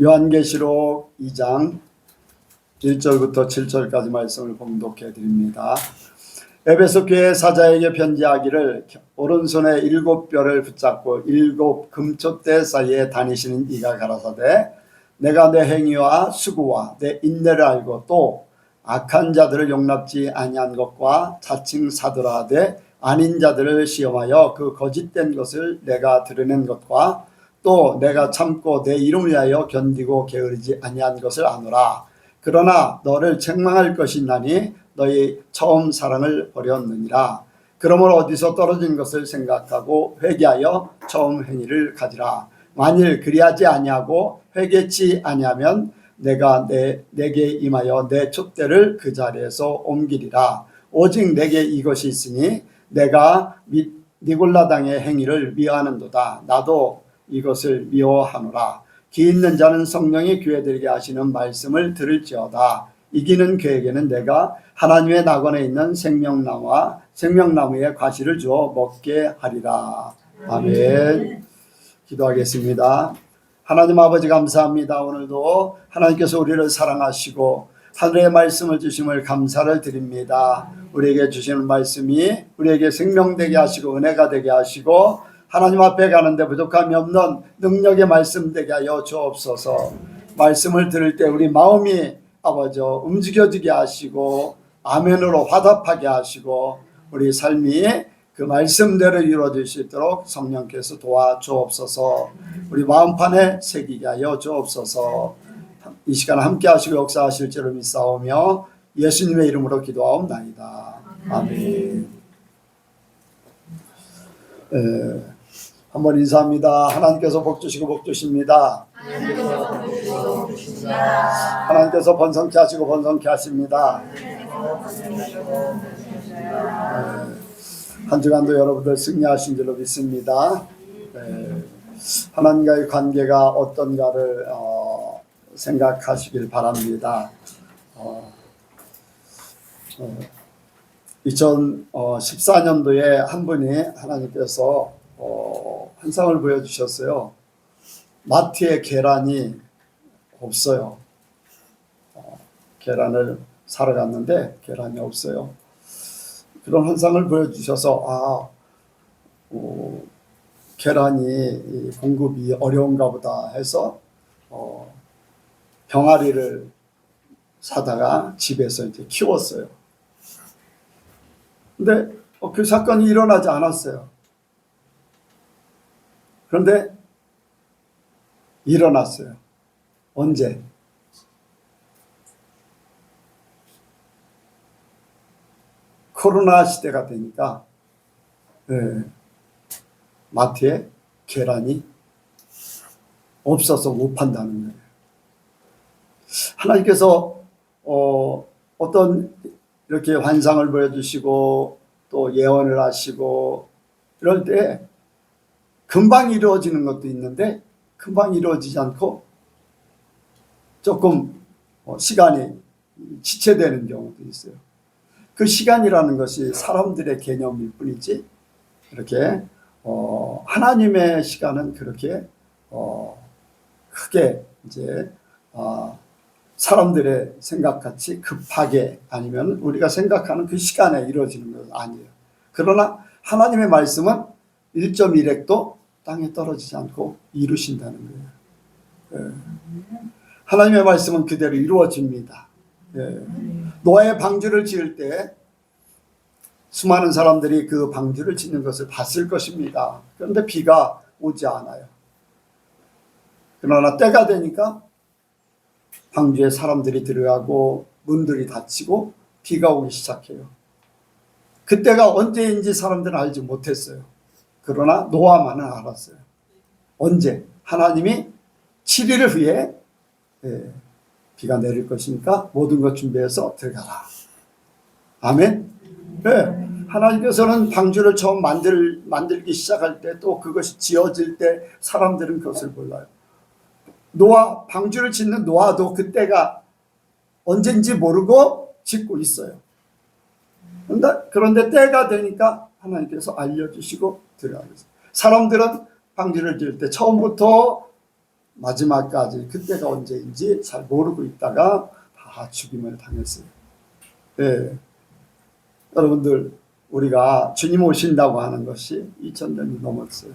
요한계시록 2장 1절부터 7절까지 말씀을 봉독해 드립니다. 에베소 교회 사자에게 편지하기를 오른손에 7뼈를 붙잡고 7 금촛대 사이에 다니시는 이가 가라사대 내가 내 행위와 수고와 내 인내를 알고 또 악한 자들을 용납지 아니한 것과 자칭 사도라 하되 아닌 자들을 시험하여 그 거짓된 것을 내가 드러낸 것과 또 내가 참고 내 이름을 위하여 견디고 게으르지 아니한 것을 아노라. 그러나 너를 책망할 것이 있나니 너희 처음 사랑을 버렸느니라. 그러므로 어디서 떨어진 것을 생각하고 회개하여 처음 행위를 가지라. 만일 그리하지 아니하고 회개치 아니하면 내가 내게 임하여 내 촛대를 그 자리에서 옮기리라. 오직 내게 이것이 있으니 내가 니골라 당의 행위를 미워하는도다. 나도 이것을 미워하노라. 기 있는 자는 성령이 교회들에게 하시는 말씀을 들을지어다. 이기는 그에게는 내가 하나님의 낙원에 있는 생명나무와 생명나무의 과실을 주어 먹게 하리라. 아멘. 기도하겠습니다. 하나님 아버지 감사합니다. 오늘도 하나님께서 우리를 사랑하시고 하늘의 말씀을 주심을 감사를 드립니다. 우리에게 주시는 말씀이 우리에게 생명되게 하시고 은혜가 되게 하시고 하나님 앞에 가는데 부족함이 없는 능력의 말씀 되게 하여 주옵소서. 말씀을 들을 때 우리 마음이 아버지 움직여지게 하시고 아멘으로 화답하게 하시고 우리 삶이 그 말씀대로 이루어질 수 있도록 성령께서 도와주옵소서. 우리 마음판에 새기게 하여 주옵소서. 이 시간 함께 하시고 역사하실 줄을 믿사오며 예수님의 이름으로 기도하옵나이다. 아멘. 한번 인사합니다. 하나님께서 복 주시고 복 주십니다. 하나님께서 번성케 하시고 번성케 하십니다. 한 주간도 여러분들 승리하신 줄로 믿습니다. 하나님과의 관계가 어떤가를 생각하시길 바랍니다. 2014년도에 한 분이 하나님께서 환상을 보여주셨어요. 마트에 계란이 없어요. 계란을 사러 갔는데 계란이 없어요. 그런 환상을 보여주셔서 계란이 공급이 어려운가 보다 해서 병아리를 사다가 집에서 이제 키웠어요. 근데 그 사건이 일어나지 않았어요. 그런데 일어났어요. 언제? 코로나 시대가 되니까 마트에 계란이 없어서 못 판다는 거예요. 하나님께서 어떤 이렇게 환상을 보여주시고 또 예언을 하시고 이럴 때 금방 이루어지는 것도 있는데 금방 이루어지지 않고 조금 시간이 지체되는 경우도 있어요. 그 시간이라는 것이 사람들의 개념일 뿐이지 이렇게 하나님의 시간은 그렇게 크게 이제 사람들의 생각같이 급하게 아니면 우리가 생각하는 그 시간에 이루어지는 것은 아니에요. 그러나 하나님의 말씀은 1.1핵도 땅에 떨어지지 않고 이루신다는 거예요. 하나님의 말씀은 그대로 이루어집니다. 노아의 방주를 지을 때 수많은 사람들이 그 방주를 짓는 것을 봤을 것입니다. 그런데 비가 오지 않아요. 그러나 때가 되니까 방주에 사람들이 들어가고 문들이 닫히고 비가 오기 시작해요. 그때가 언제인지 사람들은 알지 못했어요. 그러나 노아만은 알았어요. 언제? 하나님이 7일 후에 비가 내릴 것이니까 모든 것 준비해서 들어가라. 아멘. 하나님께서는 방주를 처음 만들기 시작할 때 또 그것이 지어질 때 사람들은 그것을 몰라요. 노아, 방주를 짓는 노아도 그때가 언젠지 모르고 짓고 있어요. 그런데 때가 되니까 하나님께서 알려주시고 들어가겠어요. 사람들은 방주를 지을 때 처음부터 마지막까지 그때가 언제인지 잘 모르고 있다가 다 죽임을 당했어요. 예. 여러분들 우리가 주님 오신다고 하는 것이 2000년이 넘었어요.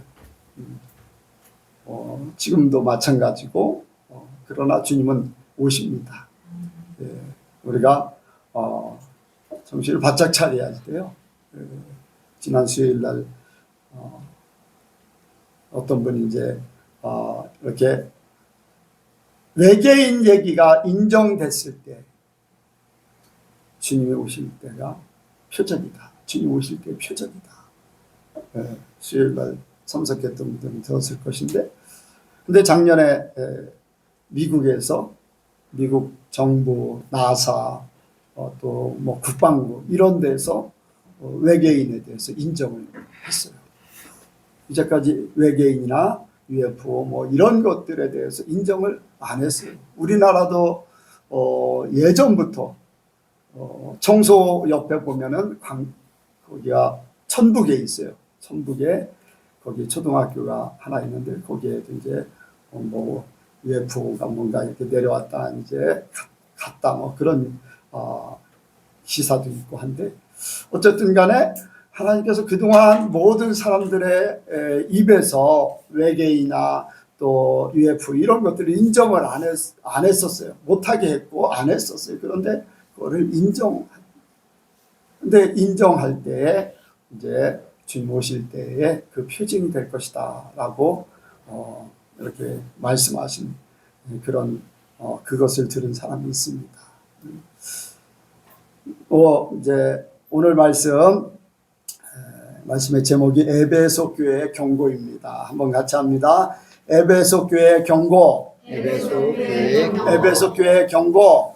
지금도 마찬가지고 그러나 주님은 오십니다. 예. 우리가 정신을 바짝 차려야 돼요. 예. 지난 수요일 날 어떤 분이 이제 이렇게 외계인 얘기가 인정됐을 때 주님이 오실 때가 표적이다. 주님 오실 때 표적이다. 예, 수요일 날 참석했던 분들은 들었을 것인데, 근데 작년에 미국에서 미국 정부, 나사, 또 뭐 국방부 이런 데서 외계인에 대해서 인정을 했어요. 이제까지 외계인이나 UFO 뭐 이런 것들에 대해서 인정을 안 했어요. 우리나라도 예전부터 청소 옆에 보면은 거기가 천북에 있어요. 천북에 거기 초등학교가 하나 있는데 거기에도 이제 뭐 UFO가 뭔가 이렇게 내려왔다 이제 갔다 뭐 그런 시사도 있고 한데 어쨌든 간에 하나님께서 그동안 모든 사람들의 입에서 외계인이나 또 UFO 이런 것들을 인정을 안 했었어요. 못하게 했고 안 했었어요. 그런데 그거를 근데 인정할 때에 이제 주님 오실 때에 그 표징이 될 것이다 라고 이렇게 말씀하신 그런 그것을 들은 사람이 있습니다. 이제 오늘 말씀의 제목이 에베소 교회의 경고입니다. 한번 같이 합니다. 에베소 교회의 경고. 에베소 교회의 경고.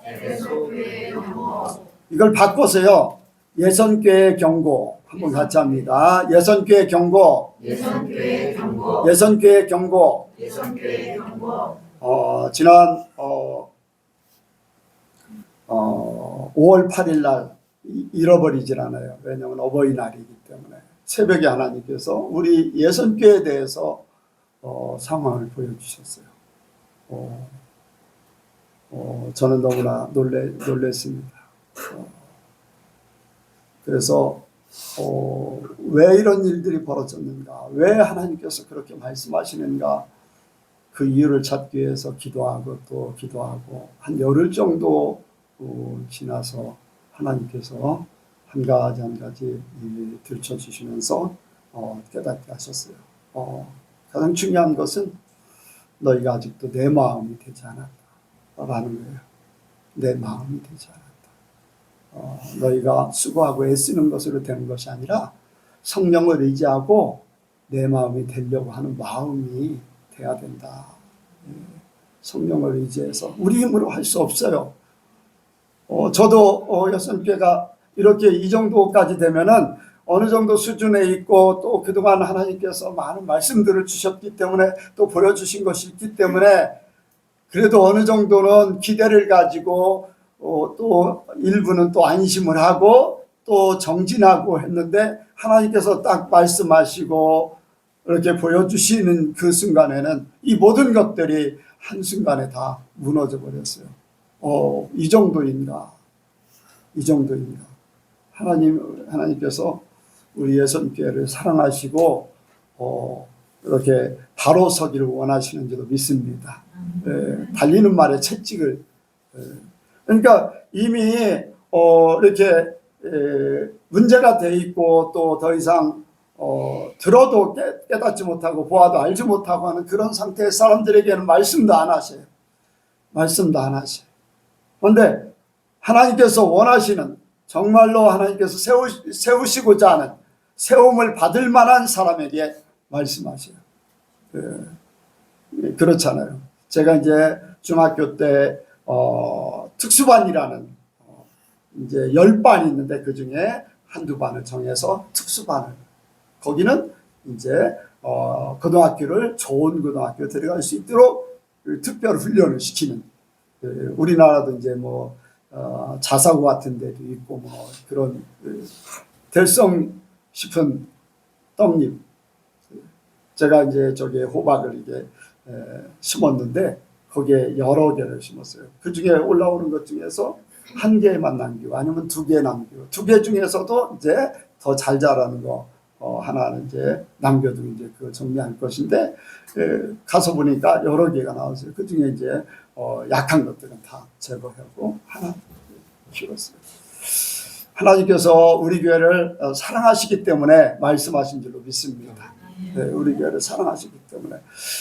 이걸 바꿔서요. 예선교회의 경고. 한번 같이 합니다. 예선교회의 경고. 예선교회의 경고. 지난 5월 8일 날 잃어버리질 않아요. 왜냐하면 어버이날이기 때문에 새벽에 하나님께서 우리 예선교회에 대해서 상황을 보여주셨어요. 저는 너무나 놀랬습니다. 그래서 왜 이런 일들이 벌어졌는가, 왜 하나님께서 그렇게 말씀하시는가, 그 이유를 찾기 위해서 기도하고 또 기도하고 한 열흘 정도 지나서 하나님께서 한 가지 들춰주시면서 깨닫게 하셨어요. 가장 중요한 것은 너희가 아직도 내 마음이 되지 않았다라는 거예요. 내 마음이 되지 않았다. 너희가 수고하고 애쓰는 것으로 되는 것이 아니라 성령을 의지하고 내 마음이 되려고 하는 마음이 돼야 된다. 성령을 의지해서 우리 힘으로 할 수 없어요. 저도 여선교회가 이렇게 이 정도까지 되면은 어느 정도 수준에 있고 또 그동안 하나님께서 많은 말씀들을 주셨기 때문에 또 보여주신 것이 있기 때문에 그래도 어느 정도는 기대를 가지고 또 일부는 또 안심을 하고 또 정진하고 했는데 하나님께서 딱 말씀하시고 이렇게 보여주시는 그 순간에는 이 모든 것들이 한순간에 다 무너져 버렸어요. 이 정도인가? 하나님께서 우리 예선교회를 사랑하시고 이렇게 바로 서기를 원하시는 줄로 믿습니다. 달리는 말에 채찍을. 그러니까 이미 이렇게 문제가 돼 있고 또 더 이상 들어도 깨닫지 못하고 보아도 알지 못하고 하는 그런 상태의 사람들에게는 말씀도 안 하셔요. 그런데 하나님께서 원하시는, 정말로 하나님께서 세우시고자 하는, 세움을 받을 만한 사람에게 말씀하셔요. 그렇잖아요. 제가 이제 중학교 때 특수반이라는 이제 10반이 있는데 그 중에 한두 반을 정해서 특수반을, 거기는 이제 고등학교를 좋은 고등학교 들어갈 수 있도록 특별 훈련을 시키는, 우리나라도 이제 뭐 자사고 같은 데도 있고 뭐 그런 될성 싶은 떡잎, 제가 이제 저기 호박을 이게 심었는데 거기에 여러 개를 심었어요. 그 중에 올라오는 것 중에서 한 개만 남기고 아니면 두 개 남기고 두 개 중에서도 이제 더 잘 자라는 거 하나는 이제 남겨두고 이제 그 정리할 것인데 가서 보니까 여러 개가 나왔어요. 그 중에 이제 약한 것들은 다 제거하고 하나 키웠어요. 하나님께서 우리 교회를 사랑하시기 때문에 말씀하신 줄로 믿습니다. 네, 우리 교회를 사랑하시기 때문에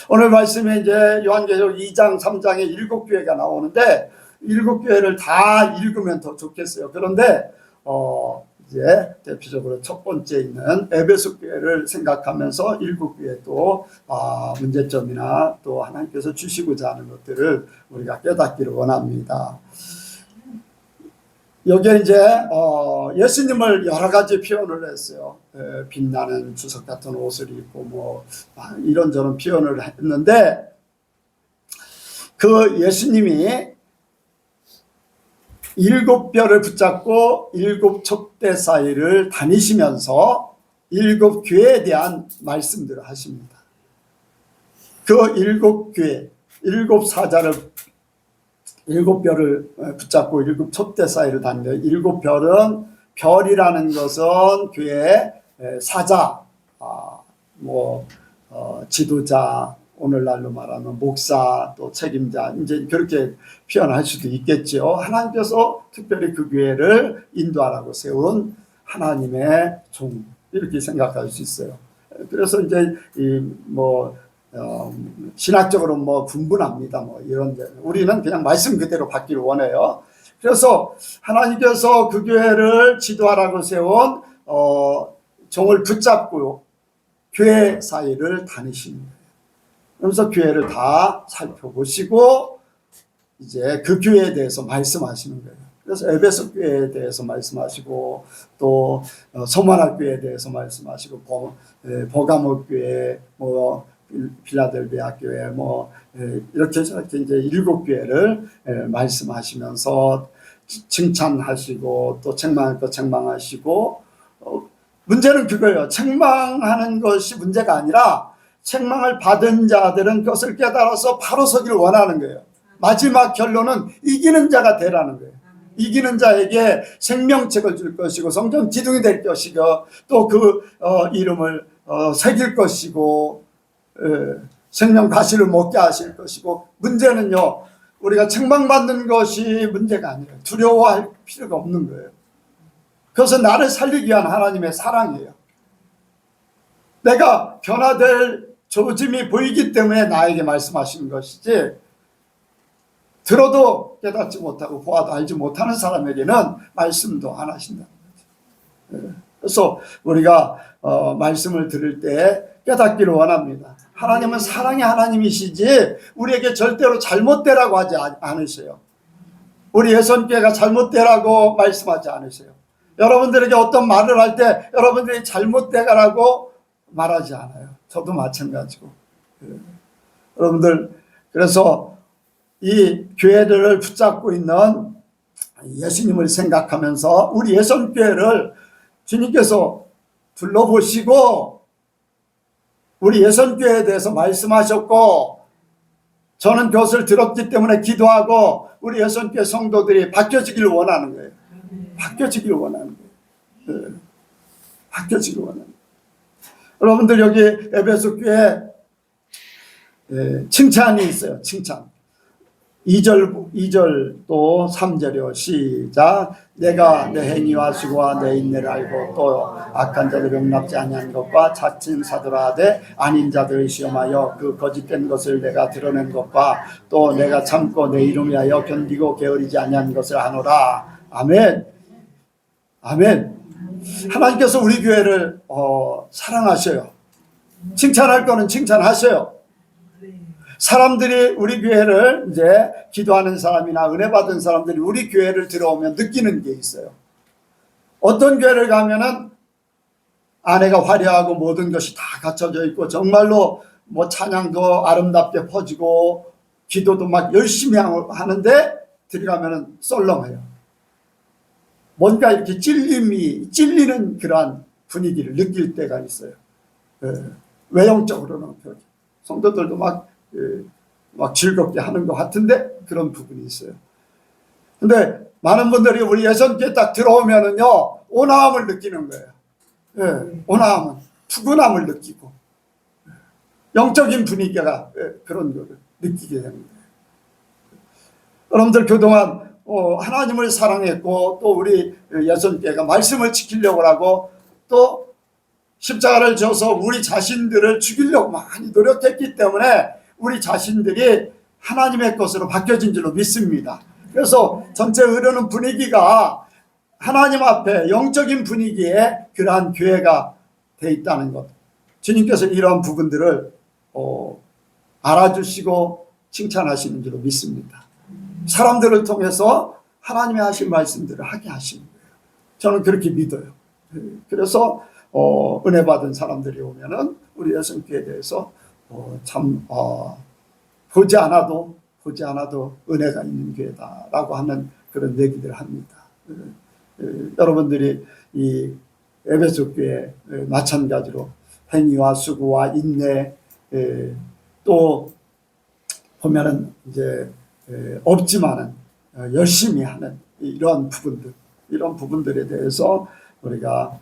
오늘 말씀에 이제 요한계시록 2장 3장에 7교회가 나오는데 7교회를 다 읽으면 더 좋겠어요. 그런데 이제 대표적으로 첫 번째 있는 에베소 교회를 생각하면서 7교회 또 문제점이나 또 하나님께서 주시고자 하는 것들을 우리가 깨닫기를 원합니다. 여기에 이제 예수님을 여러 가지 표현을 했어요. 빛나는 주석 같은 옷을 입고 뭐 이런저런 표현을 했는데 그 예수님이 7뼈를 붙잡고 7촛대 사이를 다니시면서 7교회에 대한 말씀들을 하십니다. 그 7교회, 7사자를 7뼈를 붙잡고 7촛대 사이를 다니는 7별은 별이라는 것은 교회의 사자, 지도자, 오늘날로 말하면 목사, 또 책임자, 이제 그렇게 표현할 수도 있겠죠. 하나님께서 특별히 그 교회를 인도하라고 세운 하나님의 종, 이렇게 생각할 수 있어요. 그래서 이제 신학적으로 분분합니다. 이런 데 우리는 그냥 말씀 그대로 받기를 원해요. 그래서 하나님께서 그 교회를 지도하라고 세운 종을 붙잡고 교회 사이를 다니시는 거예요. 그러면서 교회를 다 살펴보시고 이제 그 교회에 대해서 말씀하시는 거예요. 그래서 에베소 교회에 대해서 말씀하시고 또 소만학 교회에 대해서 말씀하시고 버가모 교회, 필라델비아 교회, 이렇게 저렇게 이제 7교회를 말씀하시면서 칭찬하시고 또 책망할 거 책망하시고 문제는 그거예요. 책망하는 것이 문제가 아니라 책망을 받은 자들은 그것을 깨달아서 바로 서기를 원하는 거예요. 마지막 결론은 이기는 자가 되라는 거예요. 이기는 자에게 생명책을 줄 것이고 성전 기둥이 될 것이고 또 그 이름을 새길 것이고 생명 가시를 먹게 하실 것이고 문제는요. 우리가 책망받는 것이 문제가 아니에요. 두려워할 필요가 없는 거예요. 그것은 나를 살리기 위한 하나님의 사랑이에요. 내가 변화될 조짐이 보이기 때문에 나에게 말씀하시는 것이지 들어도 깨닫지 못하고 보아도 알지 못하는 사람에게는 말씀도 안 하신다는 거죠. 그래서 우리가 말씀을 들을 때 깨닫기를 원합니다. 하나님은 사랑의 하나님이시지 우리에게 절대로 잘못되라고 하지 않으세요. 우리 예선교회가 잘못되라고 말씀하지 않으세요. 여러분들에게 어떤 말을 할 때 여러분들이 잘못되라고 말하지 않아요. 저도 마찬가지고. 여러분들 그래서 이 교회들을 붙잡고 있는 예수님을 생각하면서 우리 예선교회를 주님께서 둘러보시고 우리 예선교회에 대해서 말씀하셨고 저는 그것을 들었기 때문에 기도하고 우리 예선교회 성도들이 바뀌어지기를 원하는 거예요. 바뀌어지기를 원하는 거예요. 바뀌어지기를 원하는 거예요. 여러분들 여기 에베소 교회 칭찬이 있어요. 칭찬. 2절 또 3절이요. 시작. 내가 내 행위와 수고와 내 인내를 알고 또 악한 자들 용납지 아니한 것과 자칭 사도라 하되 아닌 자들을 시험하여 그 거짓된 것을 내가 드러낸 것과 또 내가 참고 내 이름 위하여 견디고 게으르지 아니한 것을 하노라. 아멘. 아멘. 하나님께서 우리 교회를 사랑하셔요. 칭찬할 거는 칭찬하셔요. 사람들이 우리 교회를 이제 기도하는 사람이나 은혜 받은 사람들이 우리 교회를 들어오면 느끼는 게 있어요. 어떤 교회를 가면은 안에가 화려하고 모든 것이 다 갖춰져 있고 정말로 찬양도 아름답게 퍼지고 기도도 막 열심히 하는데 들어가면은 썰렁해요. 뭔가 이렇게 찔리는 그러한 분위기를 느낄 때가 있어요. 외형적으로는 그렇게. 성도들도 막 막 즐겁게 하는 것 같은데 그런 부분이 있어요. 근데 많은 분들이 우리 예선교회 딱 들어오면은요, 온화함을 느끼는 거예요. 예, 온화함은 푸근함을 느끼고 영적인 분위기가 그런 거를 느끼게 되는 거예요. 여러분들 그동안 하나님을 사랑했고 또 우리 예선교회가 말씀을 지키려고 하고 또 십자가를 져서 우리 자신들을 죽이려고 많이 노력했기 때문에 우리 자신들이 하나님의 것으로 바뀌어진 줄로 믿습니다. 그래서 전체 흐르는 분위기가 하나님 앞에 영적인 분위기에 그러한 교회가 돼 있다는 것. 주님께서 이러한 부분들을 알아주시고 칭찬하시는 줄로 믿습니다. 사람들을 통해서 하나님의 하신 말씀들을 하게 하시는 거예요. 저는 그렇게 믿어요. 그래서 은혜 받은 사람들이 오면은 우리 예수님께 대해서 참 보지 않아도 은혜가 있는 교회다라고 하는 그런 얘기들을 합니다. 여러분들이 이 에베소 교회 마찬가지로 행위와 수고와 인내 또 보면은 이제 없지만은 열심히 하는 이런 부분들에 대해서 우리가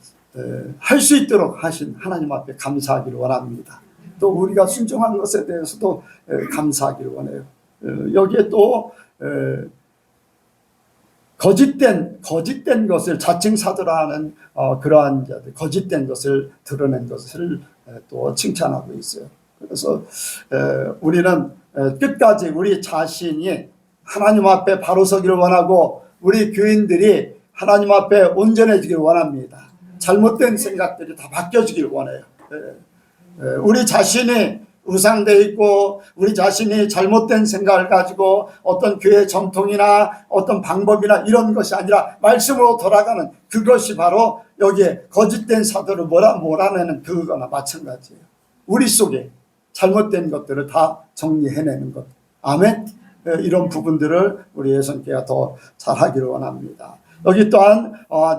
할 수 있도록 하신 하나님 앞에 감사하기를 원합니다. 또 우리가 순종한 것에 대해서도 감사하기를 원해요. 여기에 또 거짓된 것을 자칭 사도라는 그러한 자들, 거짓된 것을 드러낸 것을 또 칭찬하고 있어요. 그래서 우리는 끝까지 우리 자신이 하나님 앞에 바로 서기를 원하고 우리 교인들이 하나님 앞에 온전해지기를 원합니다. 잘못된 생각들이 다 바뀌어지기를 원해요. 우리 자신이 우상되어 있고 우리 자신이 잘못된 생각을 가지고 어떤 교회 전통이나 어떤 방법이나 이런 것이 아니라 말씀으로 돌아가는 그것이 바로 여기에 거짓된 사도를 몰아내는 그거나 마찬가지예요. 우리 속에 잘못된 것들을 다 정리해내는 것. 아멘. 이런 부분들을 우리 예선교회가 더 잘하기를 원합니다. 여기 또한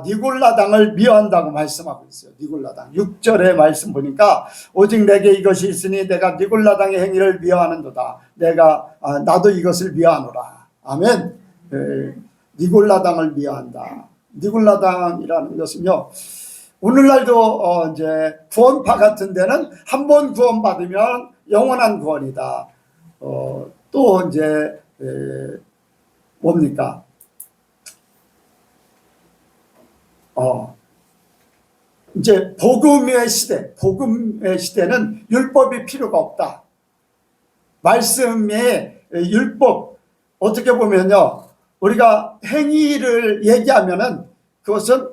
니골라당을 미워한다고 말씀하고 있어요. 니골라당 6절의 말씀 보니까 오직 내게 이것이 있으니 내가 니골라당의 행위를 미워하는도다. 나도 이것을 미워하노라. 아멘. 니골라당을 미워한다. 니골라당이라는 것은요, 오늘날도 이제 구원파 같은 데는 한 번 구원받으면 영원한 구원이다. 또 이제 뭡니까? 이제 복음의 시대는 율법이 필요가 없다. 말씀의 율법, 어떻게 보면요, 우리가 행위를 얘기하면은 그것은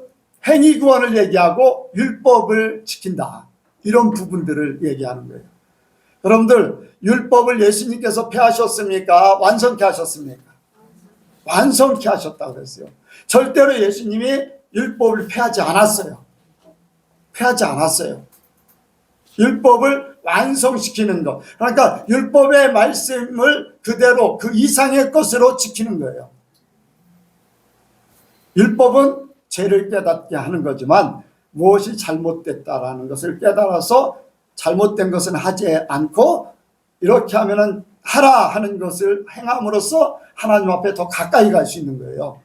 행위 구원을 얘기하고 율법을 지킨다. 이런 부분들을 얘기하는 거예요. 여러분들, 율법을 예수님께서 폐하셨습니까? 완성케 하셨습니까? 완성케 하셨다고 그랬어요. 절대로 예수님이 율법을 폐하지 않았어요. 폐하지 않았어요. 율법을 완성시키는 것. 그러니까 율법의 말씀을 그대로 그 이상의 것으로 지키는 거예요. 율법은 죄를 깨닫게 하는 거지만 무엇이 잘못됐다라는 것을 깨달아서 잘못된 것은 하지 않고 이렇게 하면은 하라 하는 것을 행함으로써 하나님 앞에 더 가까이 갈 수 있는 거예요.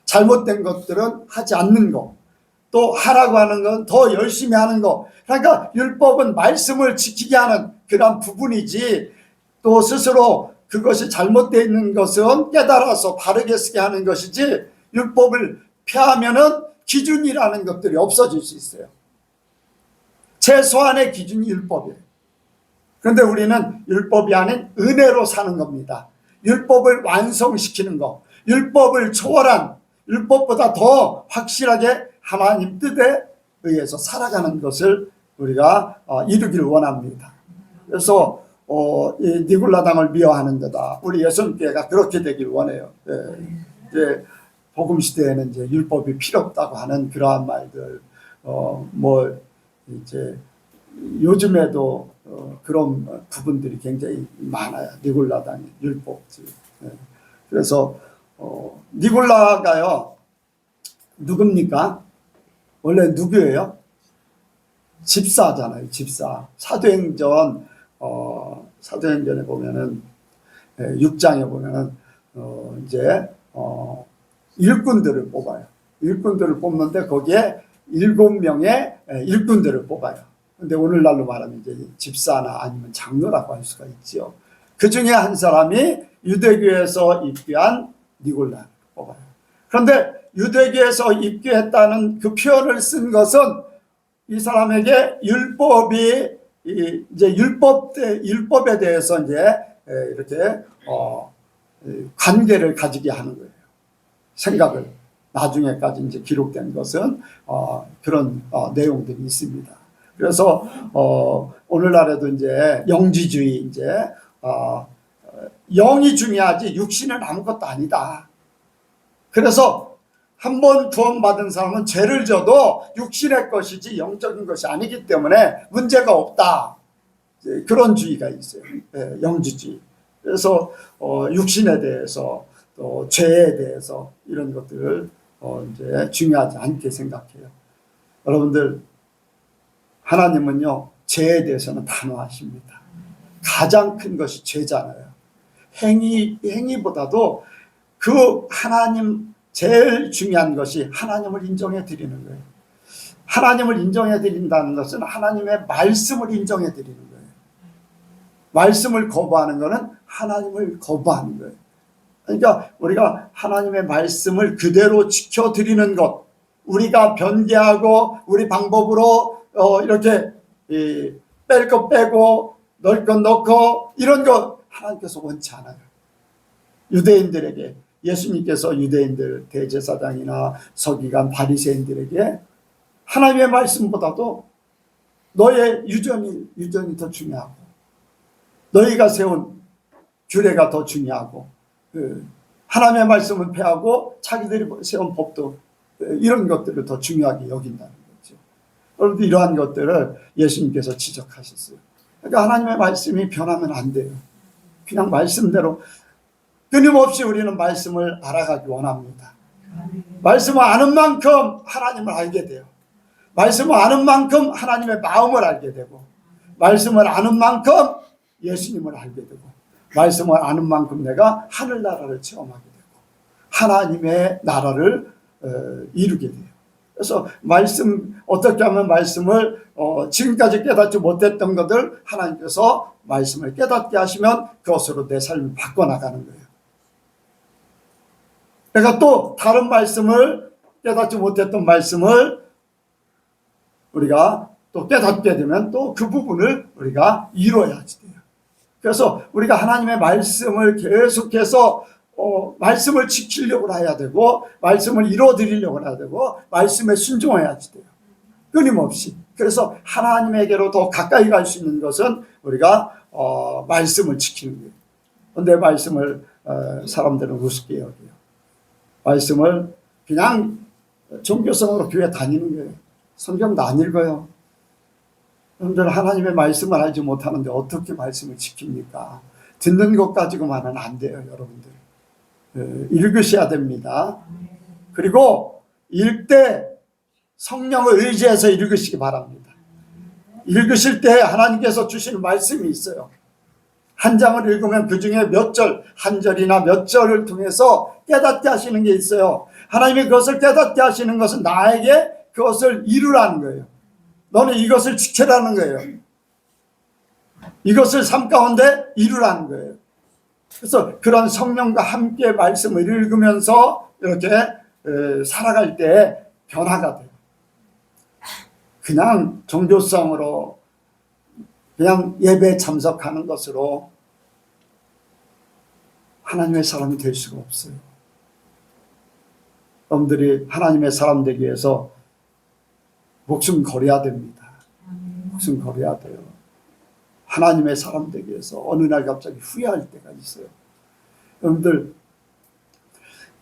잘못된 것들은 하지 않는 것, 또 하라고 하는 건 더 열심히 하는 것. 그러니까 율법은 말씀을 지키게 하는 그런 부분이지, 또 스스로 그것이 잘못되어 있는 것은 깨달아서 바르게 쓰게 하는 것이지, 율법을 폐하면은 기준이라는 것들이 없어질 수 있어요. 최소한의 기준이 율법이에요. 그런데 우리는 율법이 아닌 은혜로 사는 겁니다. 율법을 완성시키는 것, 율법을 초월한, 율법보다 더 확실하게 하나님 뜻에 의해서 살아가는 것을 우리가 이루기를 원합니다. 그래서 이 니골라당을 미워하는 데다 우리 예수님께가 그렇게 되기를 원해요. 이제 복음 시대에는 이제 율법이 필요 없다고 하는 그러한 말들, 이제 요즘에도 그런 부분들이 굉장히 많아요. 니골라당의 율법들. 그래서 니골라가요, 누굽니까? 원래 누구예요? 집사잖아요. 집사. 사도행전 사도행전에 보면은 6장에 보면은 이제 일꾼들을 뽑아요. 일꾼들을 뽑는데 거기에 7명의 일꾼들을 뽑아요. 근데 오늘날로 말하면 이제 집사나 아니면 장로라고 할 수가 있죠. 그 중에 한 사람이 유대교에서 입교한 니골라를 뽑아요. 그런데 유대교에서 입교했다는 그 표현을 쓴 것은 이 사람에게 율법이 이제 율법에 대해서 이제 이렇게 관계를 가지게 하는 거예요. 생각을. 나중에까지 이제 기록된 것은 그런 내용들이 있습니다. 그래서 오늘날에도 이제 영지주의, 이제 영이 중요하지 육신은 아무것도 아니다. 그래서 한번 구원받은 사람은 죄를 져도 육신의 것이지 영적인 것이 아니기 때문에 문제가 없다. 그런 주의가 있어요. 영지주의. 그래서 육신에 대해서 또 죄에 대해서 이런 것들을 이제 중요하지 않게 생각해요. 여러분들, 하나님은요 죄에 대해서는 단호하십니다. 가장 큰 것이 죄잖아요. 행위보다도 그 하나님 제일 중요한 것이 하나님을 인정해 드리는 거예요. 하나님을 인정해 드린다는 것은 하나님의 말씀을 인정해 드리는 거예요. 말씀을 거부하는 것은 하나님을 거부하는 거예요. 그러니까 우리가 하나님의 말씀을 그대로 지켜드리는 것, 우리가 변개하고 우리 방법으로 이렇게 뺄 것 빼고 넣을 것 넣고 이런 거 하나님께서 원치 않아요. 유대인들에게, 예수님께서 유대인들 대제사장이나 서기관 바리새인들에게 하나님의 말씀보다도 너의 유전이 더 중요하고 너희가 세운 규례가 더 중요하고 하나님의 말씀을 폐하고 자기들이 세운 법도 이런 것들을 더 중요하게 여긴다는 거죠. 여러분들, 이러한 것들을 예수님께서 지적하셨어요. 그러니까 하나님의 말씀이 변하면 안 돼요. 그냥 말씀대로 끊임없이 우리는 말씀을 알아가기 원합니다. 말씀을 아는 만큼 하나님을 알게 돼요. 말씀을 아는 만큼 하나님의 마음을 알게 되고, 말씀을 아는 만큼 예수님을 알게 되고, 말씀을 아는 만큼 내가 하늘나라를 체험하게 되고 하나님의 나라를 이루게 돼요. 그래서 어떻게 하면 말씀을 지금까지 깨닫지 못했던 것들 하나님께서 말씀을 깨닫게 하시면 그것으로 내 삶을 바꿔나가는 거예요. 내가 또 다른 말씀을, 깨닫지 못했던 말씀을 우리가 또 깨닫게 되면 또 그 부분을 우리가 이루어야지 돼요. 그래서 우리가 하나님의 말씀을 계속해서 말씀을 지키려고 해야 되고, 말씀을 이루어드리려고 해야 되고, 말씀에 순종해야지 돼요. 끊임없이. 그래서 하나님에게로 더 가까이 갈 수 있는 것은 우리가 말씀을 지키는 거예요. 그런데 말씀을 사람들은 우습게 여겨요. 말씀을 그냥 종교성으로 교회 다니는 거예요. 성경도 안 읽어요. 여러분들, 하나님의 말씀을 알지 못하는데 어떻게 말씀을 지킵니까? 듣는 것 가지고만은 안 돼요, 여러분들. 읽으셔야 됩니다. 그리고 읽을 때 성령을 의지해서 읽으시기 바랍니다. 읽으실 때 하나님께서 주시는 말씀이 있어요. 한 장을 읽으면 그 중에 몇 절, 한 절이나 몇 절을 통해서 깨닫게 하시는 게 있어요. 하나님이 그것을 깨닫게 하시는 것은 나에게 그것을 이루라는 거예요. 너는 이것을 지켜라는 거예요. 이것을 삶 가운데 이루라는 거예요. 그래서 그런 성령과 함께 말씀을 읽으면서 이렇게 살아갈 때 변화가 돼요. 그냥 종교성으로 그냥 예배에 참석하는 것으로 하나님의 사람이 될 수가 없어요. 여러분들이 하나님의 사람 되기 위해서 목숨 걸어야 됩니다. 목숨 걸어야 돼요. 하나님의 사람 되기 위해서 어느 날 갑자기 후회할 때가 있어요. 여러분들,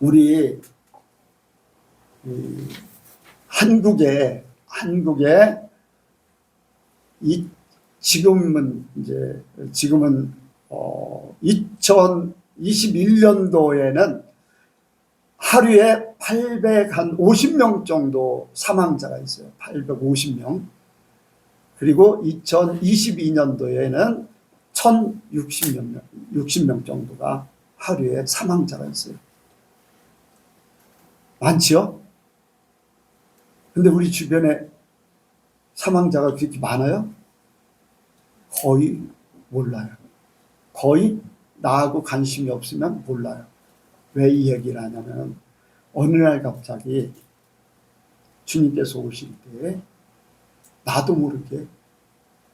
우리 한국에 지금은 2021년도에는 하루에 850명 정도 사망자가 있어요. 850명. 그리고 2022년도에는 60명 정도가 하루에 사망자가 있어요. 많지요? 근데 우리 주변에 사망자가 그렇게 많아요? 거의 몰라요. 거의 나하고 관심이 없으면 몰라요. 왜 이 얘기를 하냐면 어느 날 갑자기 주님께서 오실 때 나도 모르게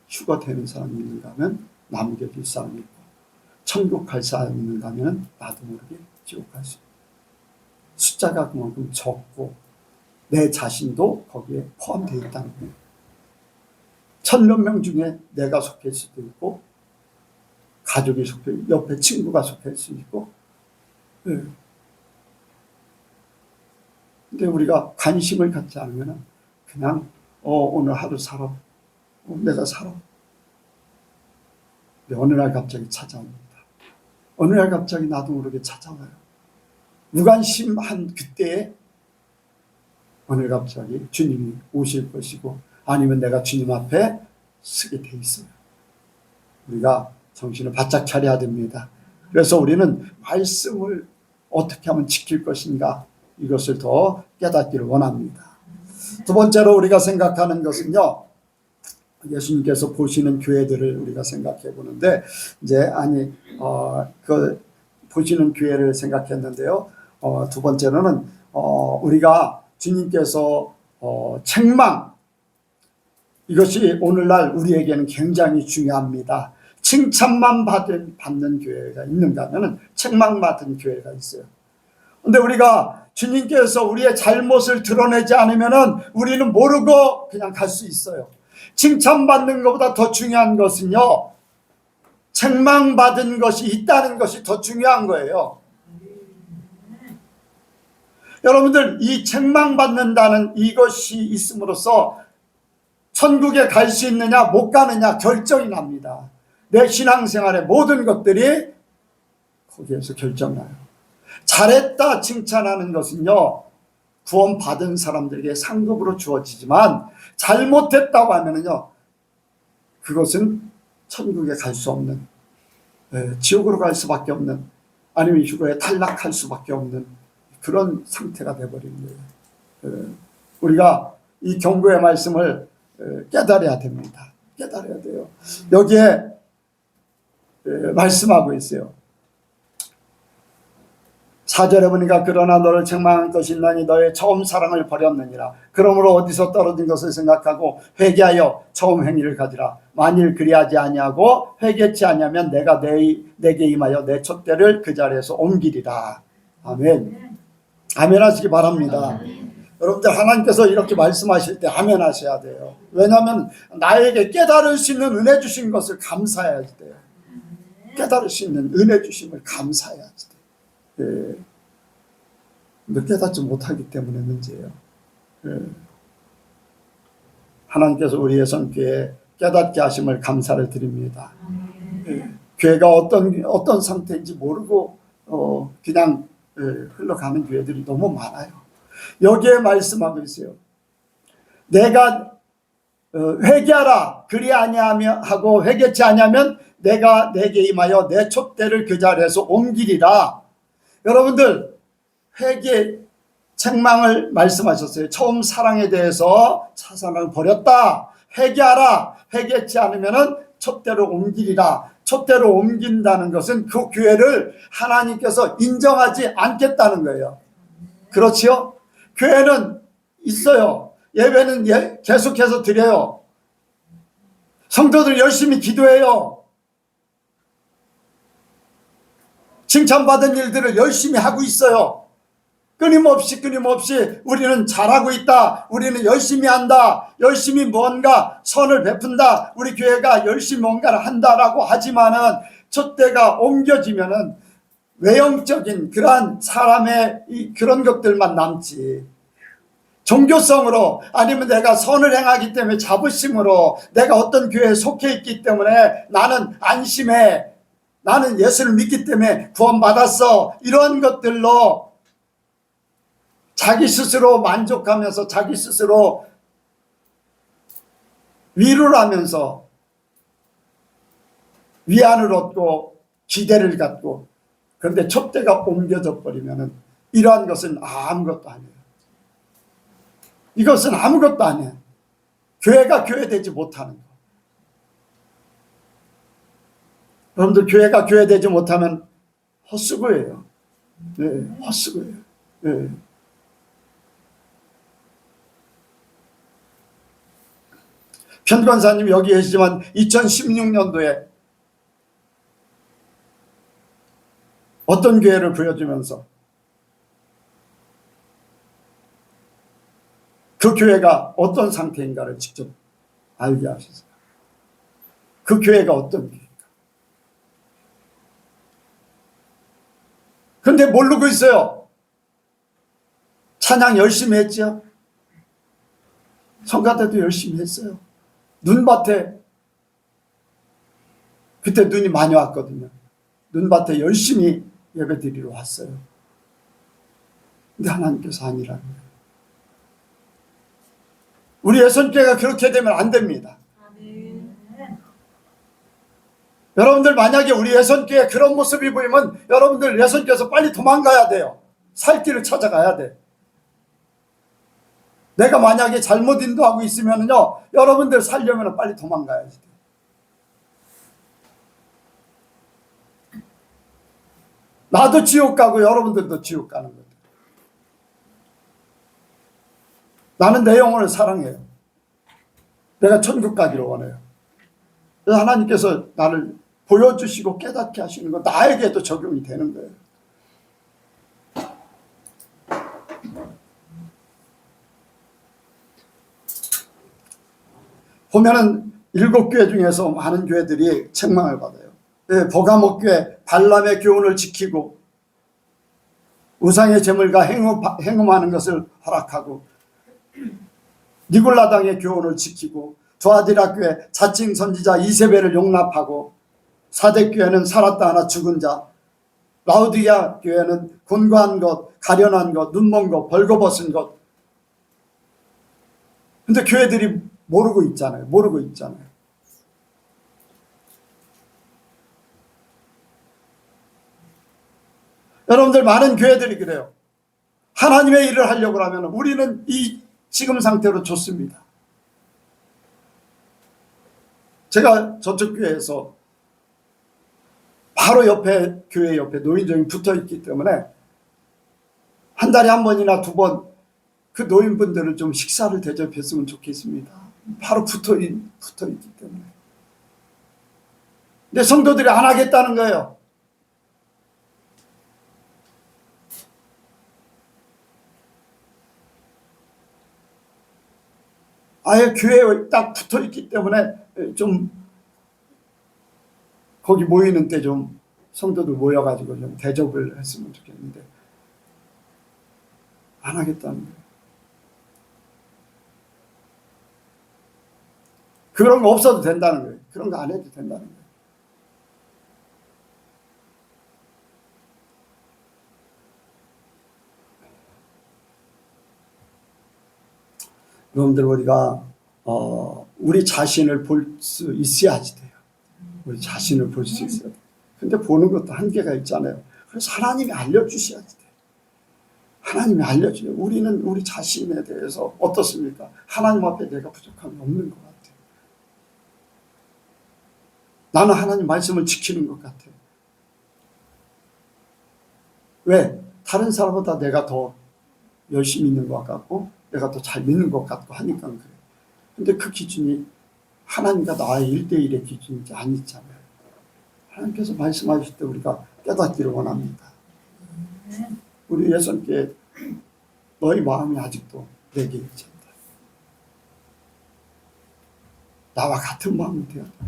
휴가 되는 사람이 있는가 하면 남겨질 사람이 있고 천국 갈 사람이 있는가 하면 나도 모르게 지옥 갈 수 있고 숫자가 그만큼 적고 내 자신도 거기에 포함되어 있다는 거예요. 1000몇 명 중에 내가 속할 수도 있고 가족이 속해 옆에 친구가 속할 수 있고 네. 근데 우리가 관심을 갖지 않으면 그냥 오늘 하루 살아 내가 살아. 근데 어느 날 갑자기 찾아옵니다. 어느 날 갑자기 나도 모르게 찾아와요. 무관심한 그때에 어느 날 갑자기 주님이 오실 것이고 아니면 내가 주님 앞에 서게 돼 있어요. 우리가 정신을 바짝 차려야 됩니다. 그래서 우리는 말씀을 어떻게 하면 지킬 것인가 이것을 더 깨닫기를 원합니다. 두 번째로 우리가 생각하는 것은요. 예수님께서 보시는 교회들을 우리가 생각해 보는데 이제 그 보시는 교회를 생각했는데요. 두 번째로는 우리가 주님께서 책망 이것이 오늘날 우리에게는 굉장히 중요합니다. 칭찬만 받는 교회가 있는가 하면 책망받은 교회가 있어요. 그런데 우리가 주님께서 우리의 잘못을 드러내지 않으면 우리는 모르고 그냥 갈 수 있어요. 칭찬받는 것보다 더 중요한 것은요. 책망받은 것이 있다는 것이 더 중요한 거예요. 여러분들 이 책망받는다는 이것이 있음으로써 천국에 갈 수 있느냐 못 가느냐 결정이 납니다. 내 신앙생활의 모든 것들이 거기에서 결정나요. 잘했다 칭찬하는 것은요. 구원받은 사람들에게 상급으로 주어지지만 잘못했다고 하면은요. 그것은 천국에 갈 수 없는 지옥으로 갈 수밖에 없는 아니면 휴거에 탈락할 수밖에 없는 그런 상태가 되어버리는 거예요. 우리가 이 경고의 말씀을 깨달아야 됩니다. 깨달아야 돼요. 여기에 말씀하고 있어요. 4절에 보니까 그러나 너를 책망한 것이 있나니 너의 처음 사랑을 버렸느니라. 그러므로 어디서 떨어진 것을 생각하고 회개하여 처음 행위를 가지라. 만일 그리하지 아니하고 회개치 아니하면 내가 내게 임하여 내 촛대를 그 자리에서 옮기리라. 아멘. 아멘 하시기 바랍니다. 여러분들 하나님께서 이렇게 말씀하실 때 아멘 하셔야 돼요. 왜냐하면 나에게 깨달을 수 있는 은혜 주신 것을 감사해야 돼요. 깨달을 수 있는 은혜 주심을 감사해야 돼요. 예. 깨닫지 못하기 때문에 문제예요. 예. 하나님께서 우리의 성교에 깨닫게 하심을 감사를 드립니다. 예. 교회가 어떤 상태인지 모르고 그냥 흘러가는 교회들이 너무 많아요. 여기에 말씀하고 있어요. 내가 회개하라 그리 아니하고 회개치 아니하면 내가 내게 임하여 내 촛대를 그 자리에서 옮기리라. 여러분들 회개 책망을 말씀하셨어요. 처음 사랑에 대해서 사랑을 버렸다. 회개하라. 회개치 않으면 촛대로 옮기리라. 촛대로 옮긴다는 것은 그 교회를 하나님께서 인정하지 않겠다는 거예요. 그렇지요? 교회는 있어요. 예배는 계속해서 드려요. 성도들 열심히 기도해요. 칭찬받은 일들을 열심히 하고 있어요. 끊임없이 우리는 잘하고 있다. 우리는 열심히 한다. 열심히 뭔가 선을 베푼다. 우리 교회가 열심히 뭔가를 한다라고 하지만은 촛대가 옮겨지면은 외형적인 그러한 사람의 그런 것들만 남지. 종교성으로 아니면 내가 선을 행하기 때문에 자부심으로 내가 어떤 교회에 속해 있기 때문에 나는 안심해. 나는 예수를 믿기 때문에 구원받았어. 이런 것들로 자기 스스로 만족하면서 자기 스스로 위로를 하면서 위안을 얻고 기대를 갖고, 그런데 촛대가 옮겨져 버리면 이러한 것은 아무것도 아니에요. 이것은 아무것도 아니에요. 교회가 교회되지 못하는 거. 여러분들, 교회가 교회되지 못하면 헛수고예요. 네, 헛수고예요. 네. 편권사님 여기 계시지만 2016년도에 어떤 교회를 보여주면서 그 교회가 어떤 상태인가를 직접 알게 하셨어요. 그 교회가 어떤 교회인가. 그런데 모르고 있어요. 찬양 열심히 했죠. 성가 때도 열심히 했어요. 눈밭에, 그때 눈이 많이 왔거든요. 눈밭에 열심히 예배드리러 왔어요. 근데 하나님께서 아니라는 거예요. 우리 예선교회가 그렇게 되면 안 됩니다. 여러분들, 만약에 우리 예선교회 그런 모습이 보이면 여러분들 예선교회에서 빨리 도망가야 돼요. 살 길을 찾아가야 돼. 내가 만약에 잘못 인도하고 있으면요, 여러분들 살려면 빨리 도망가야지. 나도 지옥 가고 여러분들도 지옥 가는 거예요. 나는 내 영혼을 사랑해요. 내가 천국 가기를 원해요. 그래서 하나님께서 나를 보여주시고 깨닫게 하시는 거 나에게도 적용이 되는 거예요. 보면은 7교회 중에서 많은 교회들이 책망을 받아요. 버가모 교회 발람의 교훈을 지키고 우상의 제물과 행음하는 것을 허락하고, 니골라당의 교훈을 지키고, 두아디라 교회 자칭 선지자 이세벨을 용납하고, 사대교회는 살았다 하나 죽은 자, 라우디아 교회는 곤고한 것, 가련한 것, 눈먼 것, 벌거벗은 것. 근데 교회들이 모르고 있잖아요. 모르고 있잖아요. 여러분들, 많은 교회들이 그래요. 하나님의 일을 하려고 하면 우리는 이 지금 상태로 좋습니다. 제가 저쪽 교회에서 바로 옆에, 교회 옆에 노인정이 붙어 있기 때문에 한 달에 한 번이나 두 번 그 노인분들을 좀 식사를 대접했으면 좋겠습니다. 바로 붙어 있기 때문에. 근데 성도들이 안 하겠다는 거예요. 아예 교회에 딱 붙어 있기 때문에 좀 거기 모이는 때 좀 성도들 모여가지고 좀 대접을 했으면 좋겠는데 안 하겠다는 거예요. 그런 거 없어도 된다는 거예요. 그런 거 안 해도 된다는 거예요. 여러분들, 우리가 우리 자신을 볼 수 있어야지 돼요. 우리 자신을 볼 수 있어야 돼요. 근데 보는 것도 한계가 있잖아요. 그래서 하나님이 알려주셔야지 돼요. 하나님이 알려줘요. 우리는 우리 자신에 대해서 어떻습니까? 하나님 앞에 내가 부족함이 없는 것 같아요. 나는 하나님 말씀을 지키는 것 같아요. 왜? 다른 사람보다 내가 더 열심히 있는 것 같고 내가 더 잘 믿는 것 같고 하니까 그래요. 근데 그 기준이 하나님과 나의 1대1의 기준이 아니잖아요. 하나님께서 말씀하실 때 우리가 깨닫기를 원합니다. 우리 예선께 너희 마음이 아직도 내게 있지 않다. 나와 같은 마음이 되어야 된다.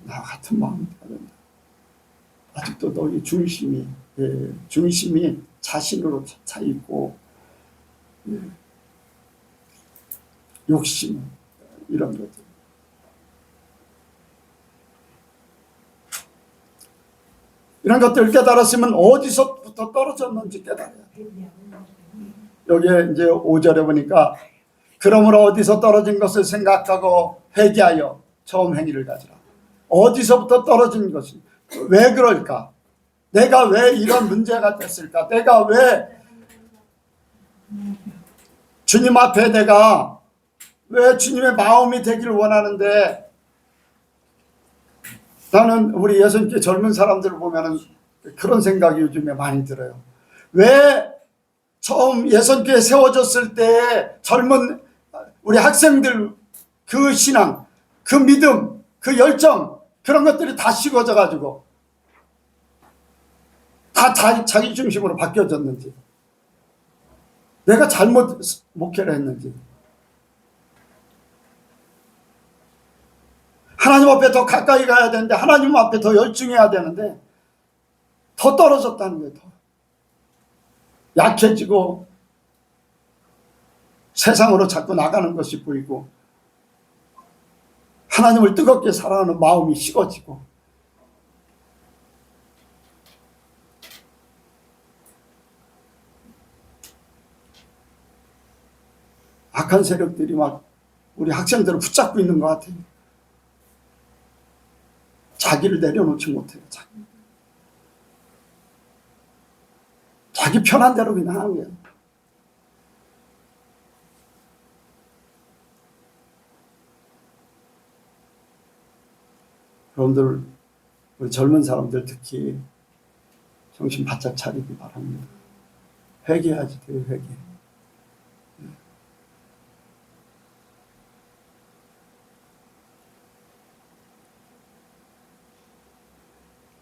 나와 같은 마음이 되어야 된다. 아직도 너희 중심이 자신으로 차 있고, 욕심, 이런 것들. 이런 것들을 깨달았으면 어디서부터 떨어졌는지 깨달아야 돼요. 여기에 이제 5절에 보니까 그러므로 어디서 떨어진 것을 생각하고 회개하여 처음 행위를 가지라. 어디서부터 떨어진 것이? 왜 그럴까? 내가 왜 이런 문제가 됐을까? 내가 왜 주님 앞에 내가 왜 주님의 마음이 되기를 원하는데, 나는 우리 예수님께 젊은 사람들을 보면은 그런 생각이 요즘에 많이 들어요. 왜 처음 예수님께 세워졌을 때 젊은 우리 학생들 그 신앙, 그 믿음, 그 열정, 그런 것들이 다 식어져 가지고 다 자기 중심으로 바뀌어졌는지, 내가 잘못 목회를 했는지, 하나님 앞에 더 가까이 가야 되는데, 하나님 앞에 더 열중해야 되는데 더 떨어졌다는 거예요. 더 약해지고 세상으로 자꾸 나가는 것이 보이고, 하나님을 뜨겁게 사랑하는 마음이 식어지고, 악한 세력들이 막 우리 학생들을 붙잡고 있는 것 같아요. 자기를 내려놓지 못해요. 자기 편한 대로 그냥 하는 거예요. 여러분들, 우리 젊은 사람들 특히 정신 바짝 차리기 바랍니다. 회개해야지 돼요. 회개.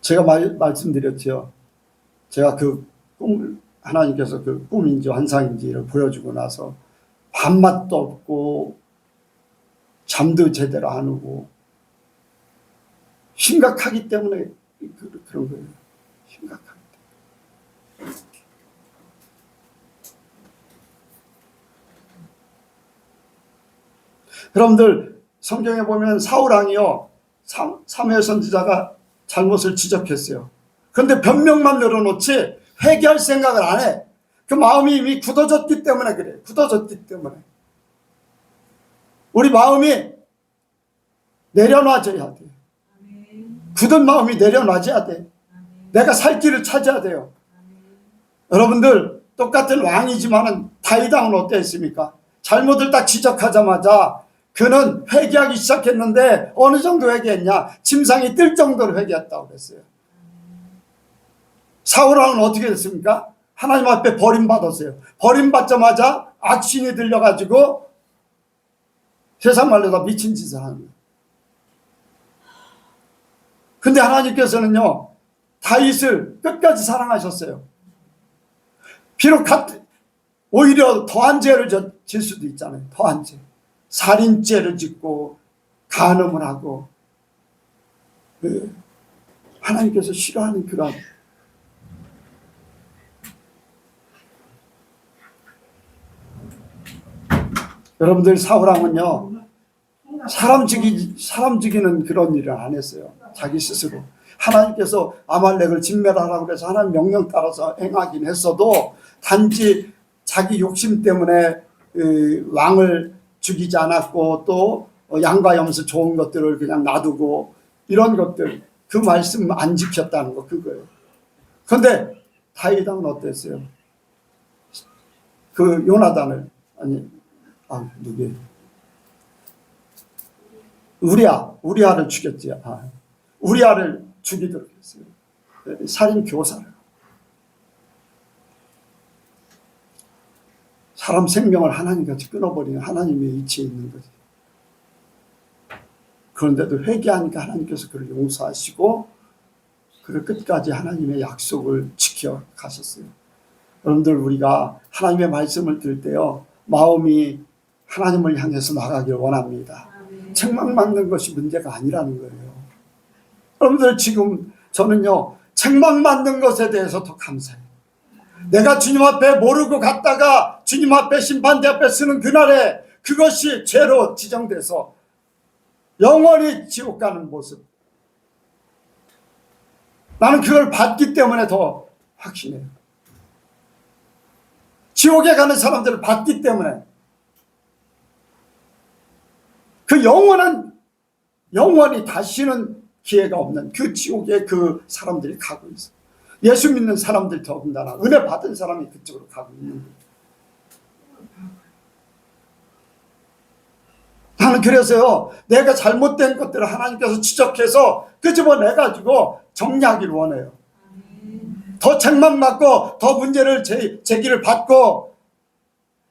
제가 말씀드렸죠. 제가 그 꿈을, 하나님께서 그 꿈인지 환상인지를 보여주고 나서 밥맛도 없고 잠도 제대로 안 오고, 심각하기 때문에 그런 거예요. 심각하기 때문에. 여러분들, 성경에 보면 사울왕이요, 사무엘 선지자가 잘못을 지적했어요. 그런데 변명만 늘어놓지 회개할 생각을 안 해. 그 마음이 이미 굳어졌기 때문에 그래. 굳어졌기 때문에. 우리 마음이 내려놔져야 돼. 굳은 마음이 내려놔져야 돼. 내가 살 길을 찾아야 돼요. 여러분들, 똑같은 왕이지만은 다윗 왕은 어땠습니까? 잘못을 딱 지적하자마자 그는 회개하기 시작했는데, 어느 정도 회개했냐? 침상이 뜰 정도로 회개했다고 그랬어요. 사울 왕은 어떻게 됐습니까? 하나님 앞에 버림받았어요. 버림받자마자 악신이 들려가지고 세상 말로 다 미친 짓을 하는 거예요. 근데 하나님께서는요, 다윗을 끝까지 사랑하셨어요. 비록 오히려 더한 죄를 질 수도 있잖아요. 더한 죄. 살인죄를 짓고 간음을 하고, 하나님께서 싫어하는 그런, 여러분들, 사울왕은요 사람 죽이는 그런 일을 안 했어요. 자기 스스로. 하나님께서 아말렉을 진멸하라고 해서 하나님 명령 따라서 행하긴 했어도, 단지 자기 욕심 때문에 왕을 죽이지 않았고, 또 양과 염소 좋은 것들을 그냥 놔두고, 이런 것들, 그 말씀 안 지켰다는 거, 그거예요. 그런데 다윗 왕은 어땠어요? 그 요나단을, 누구예요? 우리아를 죽였지. 우리아를 죽이도록 했어요. 살인 교사를. 사람 생명을 하나님같이 끊어버리는 하나님의 이치에 있는 거지. 그런데도 회개하니까 하나님께서 그를 용서하시고, 그를 끝까지 하나님의 약속을 지켜 가셨어요. 여러분들, 우리가 하나님의 말씀을 들을 때요, 마음이 하나님을 향해서 나가길 원합니다. 책망 맞는 것이 문제가 아니라는 거예요. 여러분들, 지금 저는요, 책망 맞는 것에 대해서 더 감사해요. 내가 주님 앞에 모르고 갔다가 주님 앞에 심판대 앞에 서는 그날에 그것이 죄로 지정돼서 영원히 지옥 가는 모습, 나는 그걸 봤기 때문에 더 확신해요. 지옥에 가는 사람들을 봤기 때문에 그 영원히 다시는 기회가 없는 그 지옥에 그 사람들이 가고 있어. 예수 믿는 사람들 더군다나 은혜 받은 사람이 그쪽으로 가고 있는 거예요. 나는 그래서요, 내가 잘못된 것들을 하나님께서 지적해서 끄집어내가지고 정리하기를 원해요. 더 책망 받고 더 문제를 제기를 받고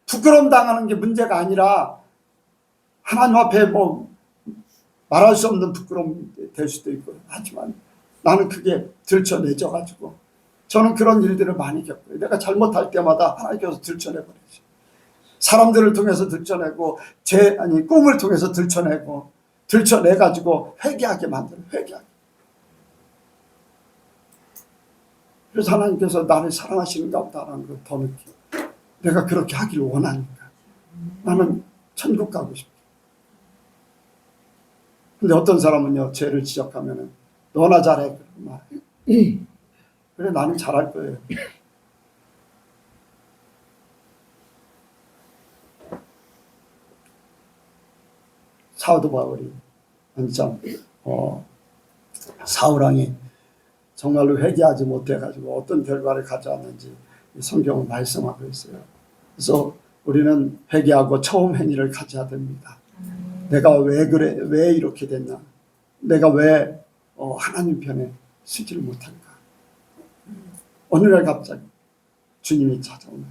부끄러움 당하는 게 문제가 아니라 하나님 앞에 뭐 말할 수 없는 부끄러움이 될 수도 있고 하지만 나는 그게 들춰내져 가지고 저는 그런 일들을 많이 겪어요. 내가 잘못할 때마다 하나님께서 들춰내버리죠. 사람들을 통해서 들춰내고 꿈을 통해서 들춰내가지고 회개하게 만들어요. 회개하게. 그래서 하나님께서 나를 사랑하시는가 보다라는 걸 더 느껴요. 내가 그렇게 하기를 원하니까. 나는 천국 가고 싶어. 근데 어떤 사람은요, 죄를 지적하면은 너나 잘해. 그래, 나는 잘할 거예요. 사도 바울이 참 사울왕이 정말로 회개하지 못해가지고 어떤 결과를 가져왔는지 성경은 말씀하고 있어요. 그래서 우리는 회개하고 처음 행위를 가져야 됩니다. 내가 왜 그래? 왜 이렇게 됐나? 내가 왜 하나님 편에 서지를 못할까? 어느 날 갑자기 주님이 찾아오는.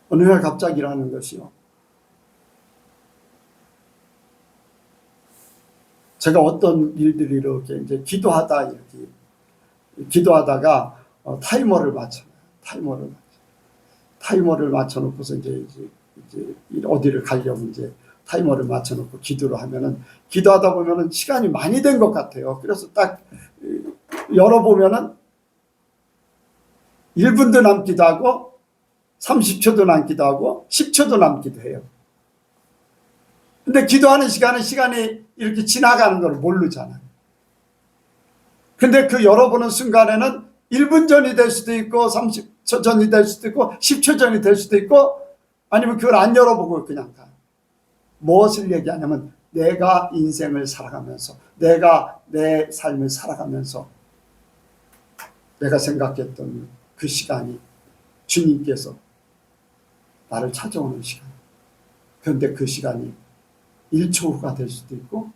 어느 날 갑자기라는 것이요. 제가 어떤 일들이 이렇게 이제 기도하다가 타이머를 맞춰놔요. 타이머를 맞춰놓고서 이제 어디를 가려고 이제 타이머를 맞춰놓고 기도를 하면은 기도하다 보면은 시간이 많이 된 것 같아요. 그래서 딱 열어보면은 1분도 남기도 하고 30초도 남기도 하고 10초도 남기도 해요. 근데 기도하는 시간이 이렇게 지나가는 걸 모르잖아요. 근데 그 열어보는 순간에는 1분 전이 될 수도 있고 30초 전이 될 수도 있고 10초 전이 될 수도 있고 아니면 그걸 안 열어보고 그냥 가. 무엇을 얘기하냐면 내가 인생을 살아가면서 내가 내 삶을 살아가면서 내가 생각했던 그 시간이 주님께서 나를 찾아오는 시간. 그런데 그 시간이 1초 후가 될 수도 있고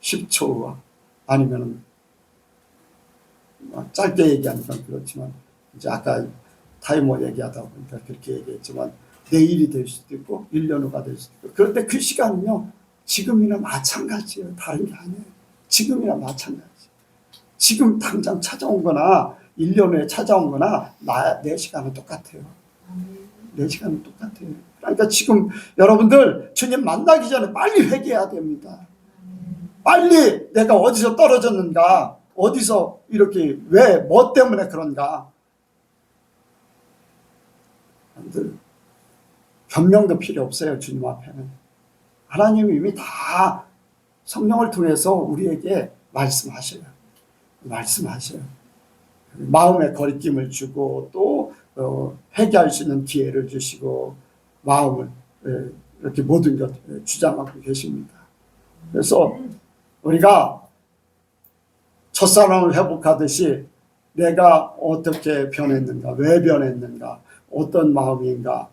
10초 후가 아니면은 짧게 얘기하니까 그렇지만 이제 아까 타이머 얘기하다 보니까 그렇게 얘기했지만 내일이 될 수도 있고 1년 후가 될 수도 있고 그런데 그 시간은요 지금이나 마찬가지예요. 다른 게 아니에요. 지금이나 마찬가지. 지금 당장 찾아온 거나 1년 후에 찾아온 거나 내 시간은 똑같아요. 내 시간은 똑같아요. 그러니까 지금 여러분들 주님 만나기 전에 빨리 회개해야 됩니다. 빨리 내가 어디서 떨어졌는가, 어디서 이렇게 왜, 뭐 때문에 그런가. 여러분들 변명도 필요 없어요. 주님 앞에는. 하나님이 이미 다 성령을 통해서 우리에게 말씀하셔요. 마음의 거리낌을 주고 또 회개할 수 있는 기회를 주시고 마음을 이렇게 모든 것 주장하고 계십니다. 그래서 우리가 첫사랑을 회복하듯이 내가 어떻게 변했는가, 왜 변했는가, 어떤 마음인가,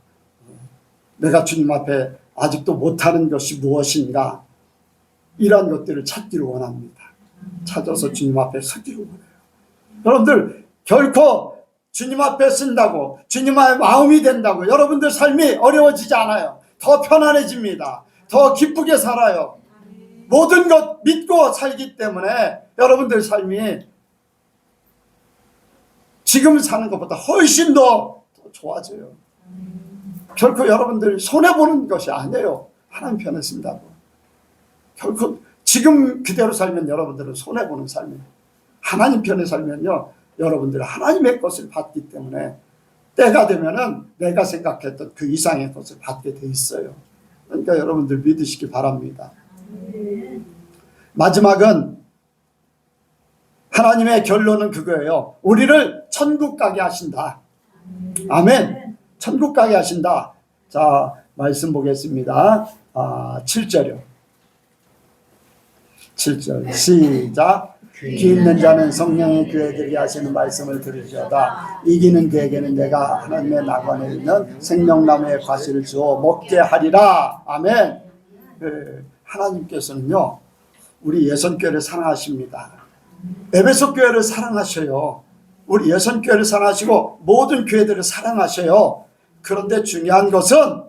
내가 주님 앞에 아직도 못하는 것이 무엇인가 이런 것들을 찾기를 원합니다. 찾아서 주님 앞에 서기를 원해요. 여러분들 결코 주님 앞에 쓴다고 주님의 마음이 된다고 여러분들 삶이 어려워지지 않아요. 더 편안해집니다. 더 기쁘게 살아요. 모든 것 믿고 살기 때문에 여러분들 삶이 지금 사는 것보다 훨씬 더 좋아져요. 결코 여러분들 손해보는 것이 아니에요. 하나님 편에 쓴다고. 결코 지금 그대로 살면 여러분들은 손해보는 삶이에요. 하나님 편에 살면요 여러분들은 하나님의 것을 받기 때문에 때가 되면은 내가 생각했던 그 이상의 것을 받게 돼 있어요. 그러니까 여러분들 믿으시기 바랍니다. 마지막은 하나님의 결론은 그거예요. 우리를 천국 가게 하신다. 아멘. 천국 가게 하신다. 자, 말씀 보겠습니다. 7절이요. 7절 시작. 귀 있는 자는 성령의 교회들이 하시는 말씀을 들으시오다. 이기는 그에게는 내가 하나님의 낙원에 있는 생명나무의 과실을 주어 먹게 하리라. 아멘. 하나님께서는요 우리 예선교회를 사랑하십니다. 에베소 교회를 사랑하셔요. 우리 예선교회를 사랑하시고 모든 교회들을 사랑하셔요. 그런데 중요한 것은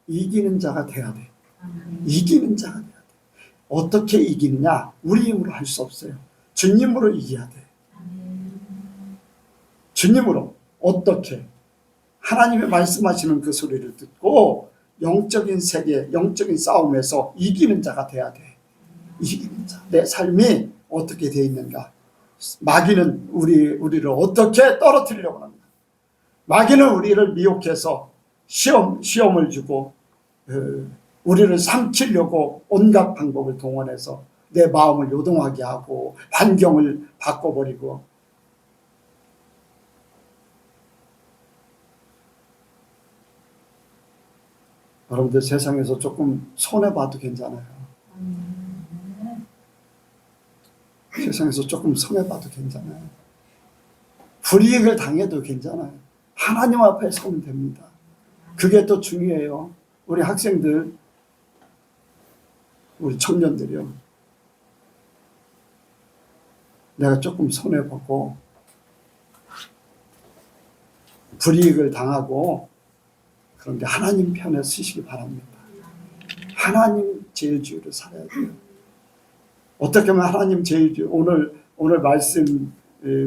이기는 자가 돼야 돼. 이기는 자가 돼야 돼. 어떻게 이기느냐? 우리 힘으로 할 수 없어요. 주님으로 이겨야 돼. 주님으로. 어떻게? 하나님의 말씀하시는 그 소리를 듣고 영적인 세계, 영적인 싸움에서 이기는 자가 돼야 돼. 이기는 자. 내 삶이 어떻게 되어 있는가? 마귀는 우리를 어떻게 떨어뜨리려고 합니다. 마귀는 우리를 미혹해서 시험을 주고 우리를 삼키려고 온갖 방법을 동원해서 내 마음을 요동하게 하고 환경을 바꿔버리고 여러분들 세상에서 조금 손해봐도 괜찮아요. 세상에서 조금 손해봐도 괜찮아요. 불이익을 당해도 괜찮아요. 하나님 앞에 서면 됩니다. 그게 또 중요해요. 우리 학생들, 우리 청년들이요. 내가 조금 손해보고 불이익을 당하고 그런데 하나님 편에 서시기 바랍니다. 하나님 제일주의로 살아야 돼요. 어떻게 하면 하나님 제일주의, 오늘 말씀,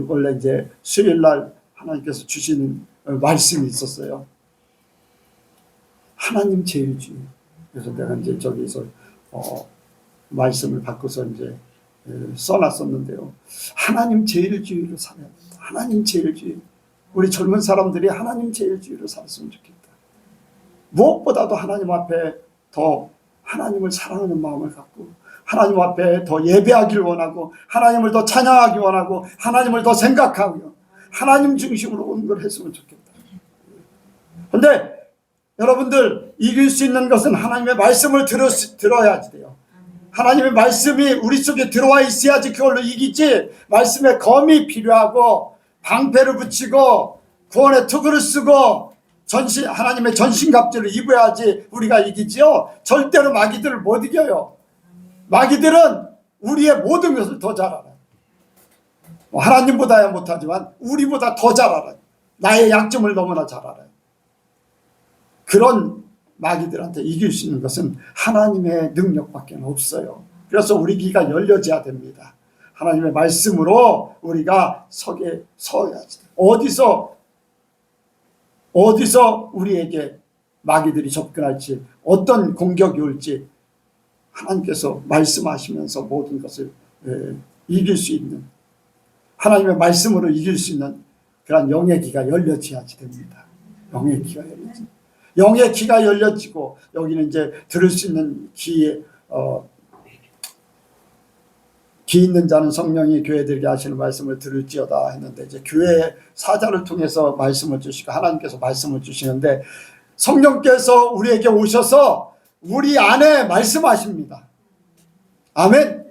원래 이제 수요일날 하나님께서 주시는 말씀이 있었어요. 하나님 제일주의. 그래서 내가 이제 저기서 말씀을 바꿔서 이제 써놨었는데요. 하나님 제일주의로 살아야 된다. 하나님 제일주의. 우리 젊은 사람들이 하나님 제일주의로 살았으면 좋겠다. 무엇보다도 하나님 앞에 더 하나님을 사랑하는 마음을 갖고 하나님 앞에 더 예배하기를 원하고 하나님을 더 찬양하기 원하고 하나님을 더 생각하고 하나님 중심으로 온 걸 했으면 좋겠다. 그런데 여러분들 이길 수 있는 것은 하나님의 말씀을 들어야지 돼요. 하나님의 말씀이 우리 속에 들어와 있어야지 그걸로 이기지. 말씀에 검이 필요하고 방패를 붙이고 구원의 투구를 쓰고 하나님의 전신갑주를 입어야지 우리가 이기지요. 절대로 마귀들을 못 이겨요. 마귀들은 우리의 모든 것을 더 잘 알아요. 하나님보다야 못하지만 우리보다 더 잘 알아요. 나의 약점을 너무나 잘 알아요. 그런 마귀들한테 이길 수 있는 것은 하나님의 능력밖에 없어요. 그래서 우리 귀가 열려져야 됩니다. 하나님의 말씀으로 우리가 서야지. 어디서 우리에게 마귀들이 접근할지 어떤 공격이 올지 하나님께서 말씀하시면서 모든 것을 이길 수 있는 하나님의 말씀으로 이길 수 있는 그런 영의 귀가 열려져야지 됩니다. 영의 귀가 열려지. 영의 귀가 열려지고 여기는 이제 들을 수 있는 귀 있는 자는 성령이 교회들에게 하시는 말씀을 들을지어다 했는데 이제 교회 사자를 통해서 말씀을 주시고 하나님께서 말씀을 주시는데 성령께서 우리에게 오셔서 우리 안에 말씀하십니다. 아멘.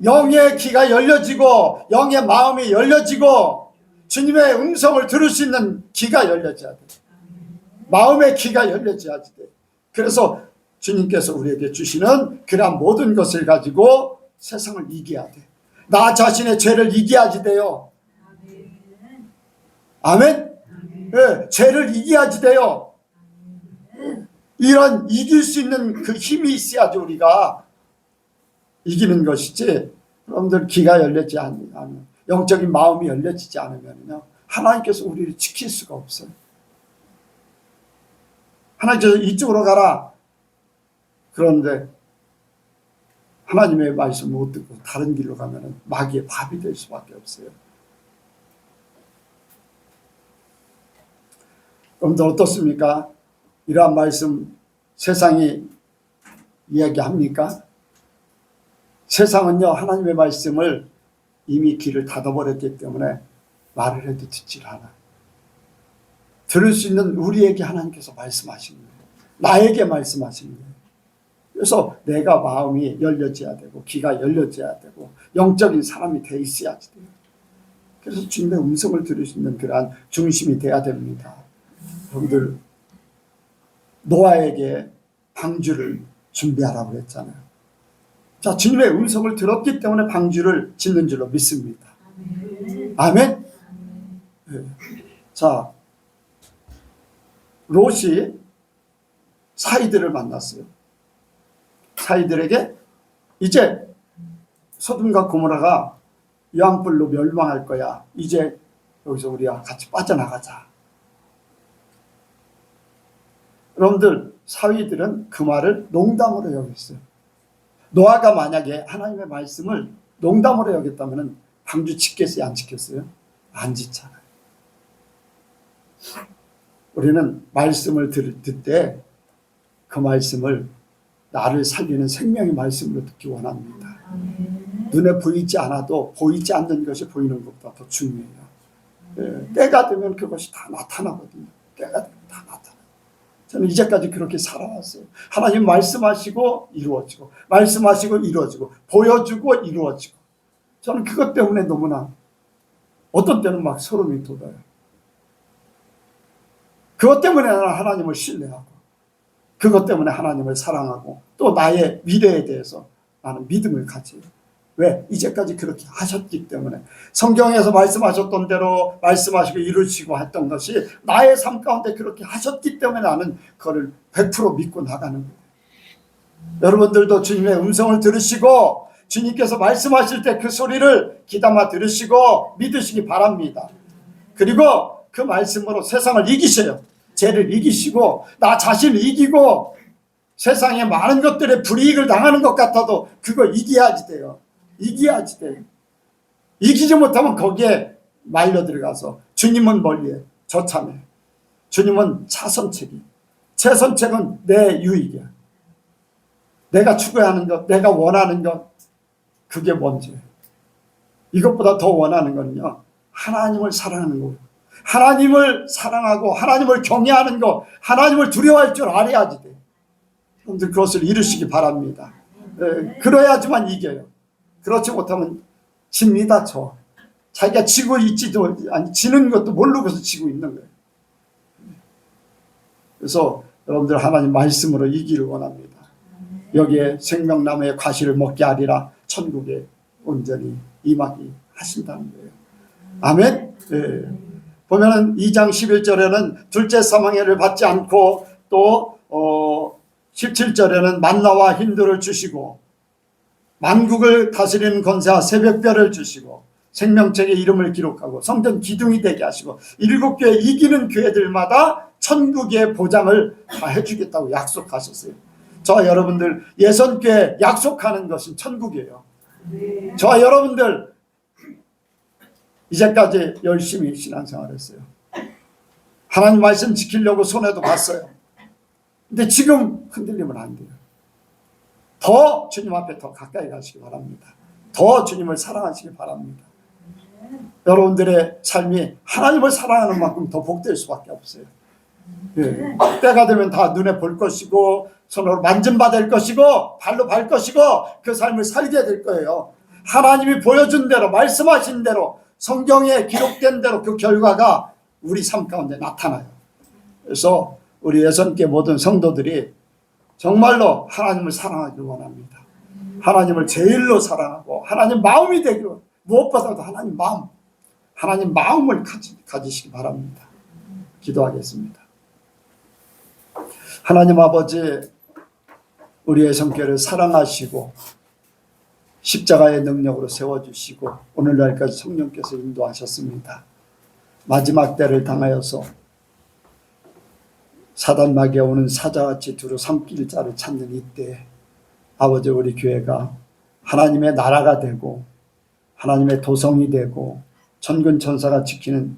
영의 귀가 열려지고 영의 마음이 열려지고 주님의 음성을 들을 수 있는 귀가 열려져야 돼. 마음의 귀가 열려져야 돼. 그래서 주님께서 우리에게 주시는 그러한 모든 것을 가지고 세상을 이겨야 돼. 나 자신의 죄를 이겨야지 돼요. 아멘. 네, 죄를 이겨야지 돼요. 이런 이길 수 있는 그 힘이 있어야지 우리가 이기는 것이지. 여러분들 귀가 열리지 않으면 영적인 마음이 열려지지 않으면요 하나님께서 우리를 지킬 수가 없어요. 하나님께서 이쪽으로 가라. 그런데 하나님의 말씀 못 듣고 다른 길로 가면 마귀의 밥이 될 수밖에 없어요. 여러분들 어떻습니까? 이러한 말씀 세상이 이야기합니까? 세상은요 하나님의 말씀을 이미 귀를 닫아버렸기 때문에 말을 해도 듣질 않아. 들을 수 있는 우리에게 하나님께서 말씀하시는 거예요. 나에게 말씀하시는 거예요. 그래서 내가 마음이 열려져야 되고 귀가 열려져야 되고 영적인 사람이 돼 있어야지 돼요. 그래서 주님의 음성을 들을 수 있는 그러한 중심이 돼야 됩니다. 여러분들 노아에게 방주를 준비하라고 했잖아요. 자, 주님의 음성을 들었기 때문에 방주를 짓는 줄로 믿습니다. 아멘. 네. 자, 롯이 사이들을 만났어요. 사이들에게 이제 소돔과 고모라가 유황불로 멸망할 거야. 이제 여기서 우리가 같이 빠져나가자. 여러분들, 사위들은 그 말을 농담으로 여겼어요. 노아가 만약에 하나님의 말씀을 농담으로 여겼다면 방주 짓겠어요? 안 짓겠어요? 안 짓잖아요. 우리는 말씀을 듣되 그 말씀을 나를 살리는 생명의 말씀으로 듣기 원합니다. 눈에 보이지 않아도 보이지 않는 것이 보이는 것보다 더 중요해요. 때가 되면 그것이 다 나타나거든요. 때가 되면 다 나타나요. 저는 이제까지 그렇게 살아왔어요. 하나님 말씀하시고 이루어지고, 말씀하시고 이루어지고, 보여주고 이루어지고. 저는 그것 때문에 너무나 어떤 때는 막 소름이 돋아요. 그것 때문에 나는 하나님을 신뢰하고, 그것 때문에 하나님을 사랑하고, 또 나의 미래에 대해서 나는 믿음을 가져요. 왜? 이제까지 그렇게 하셨기 때문에. 성경에서 말씀하셨던 대로 말씀하시고 이루시고 했던 것이 나의 삶 가운데 그렇게 하셨기 때문에 나는 그걸 100% 믿고 나가는 거예요. 여러분들도 주님의 음성을 들으시고 주님께서 말씀하실 때 그 소리를 귀담아 들으시고 믿으시기 바랍니다. 그리고 그 말씀으로 세상을 이기셔요. 죄를 이기시고 나 자신을 이기고 세상에 많은 것들에 불이익을 당하는 것 같아도 그거 이겨야지 돼요. 이겨야지 돼요. 이기지 못하면 거기에 말려 들어가서 주님은 멀리해. 저참해. 주님은 차선책이. 제 선책은 내 유익이야. 내가 추구하는 것, 내가 원하는 것, 그게 뭔지. 이것보다 더 원하는 거는요, 하나님을 사랑하는 거. 하나님을 사랑하고 하나님을 경외하는 거, 하나님을 두려워할 줄 알아야지 돼요. 여러분들 그것을 이루시기 바랍니다. 그래야지만 이겨요. 그렇지 못하면 집니다. 자기가 지고 있지도 아니 지는 것도 모르고서 지고 있는 거예요. 그래서 여러분들 하나님 말씀으로 이기를 원합니다. 여기에 생명나무의 과실을 먹게 하리라 천국에 온전히 임하게 하신다는 거예요. 아멘. 네. 보면은 2장 11절에는 둘째 사망해를 받지 않고 또 17절에는 만나와 힌도를 주시고 만국을 다스리는 권세와 새벽별을 주시고 생명책의 이름을 기록하고 성전 기둥이 되게 하시고 7교회 이기는 교회들마다 천국의 보장을 다 해주겠다고 약속하셨어요. 저와 여러분들 예선교회 약속하는 것은 천국이에요. 저와 여러분들 이제까지 열심히 신앙생활했어요. 하나님 말씀 지키려고 손해도 봤어요. 근데 지금 흔들리면 안 돼요. 더 주님 앞에 더 가까이 가시기 바랍니다. 더 주님을 사랑하시기 바랍니다. 여러분들의 삶이 하나님을 사랑하는 만큼 더 복될 수밖에 없어요. 예. 때가 되면 다 눈에 볼 것이고 손으로 만진받을 것이고 발로 발 것이고 그 삶을 살게 될 거예요. 하나님이 보여준 대로 말씀하신 대로 성경에 기록된 대로 그 결과가 우리 삶 가운데 나타나요. 그래서 우리 예선교회 모든 성도들이 정말로 하나님을 사랑하기를 원합니다. 하나님을 제일로 사랑하고 하나님 마음이 되기로 무엇보다도 하나님 마음을 가지시기 바랍니다. 기도하겠습니다. 하나님 아버지, 우리의 성결을 사랑하시고 십자가의 능력으로 세워주시고 오늘날까지 성령께서 인도하셨습니다. 마지막 때를 당하여서 사단 마귀가 오는 사자같이 두루 삼킬 자를 찾는 이때 아버지, 우리 교회가 하나님의 나라가 되고 하나님의 도성이 되고 천군 천사가 지키는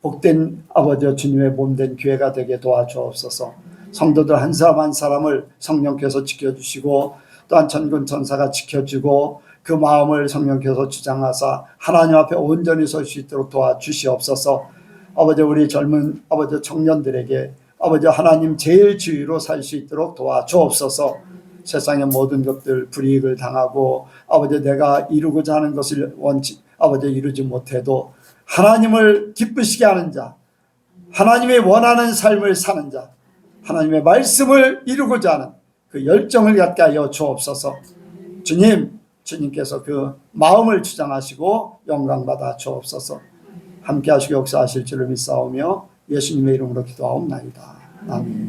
복된 아버지와 주님의 몸된 교회가 되게 도와주옵소서. 성도들 한 사람 한 사람을 성령께서 지켜주시고 또한 천군 천사가 지켜주고 그 마음을 성령께서 주장하사 하나님 앞에 온전히 설 수 있도록 도와주시옵소서. 아버지, 우리 젊은 아버지 청년들에게 아버지 하나님 제일 주의로 살 수 있도록 도와주옵소서. 세상의 모든 것들 불이익을 당하고 아버지 내가 이루고자 하는 것을 아버지 이루지 못해도 하나님을 기쁘시게 하는 자, 하나님의 원하는 삶을 사는 자, 하나님의 말씀을 이루고자 하는 그 열정을 갖게 하여 주옵소서. 주님께서 그 마음을 주장하시고 영광받아 주옵소서. 함께 하시고 역사하실 줄을 믿사오며 예수님의 이름으로 기도하옵나이다. 아멘.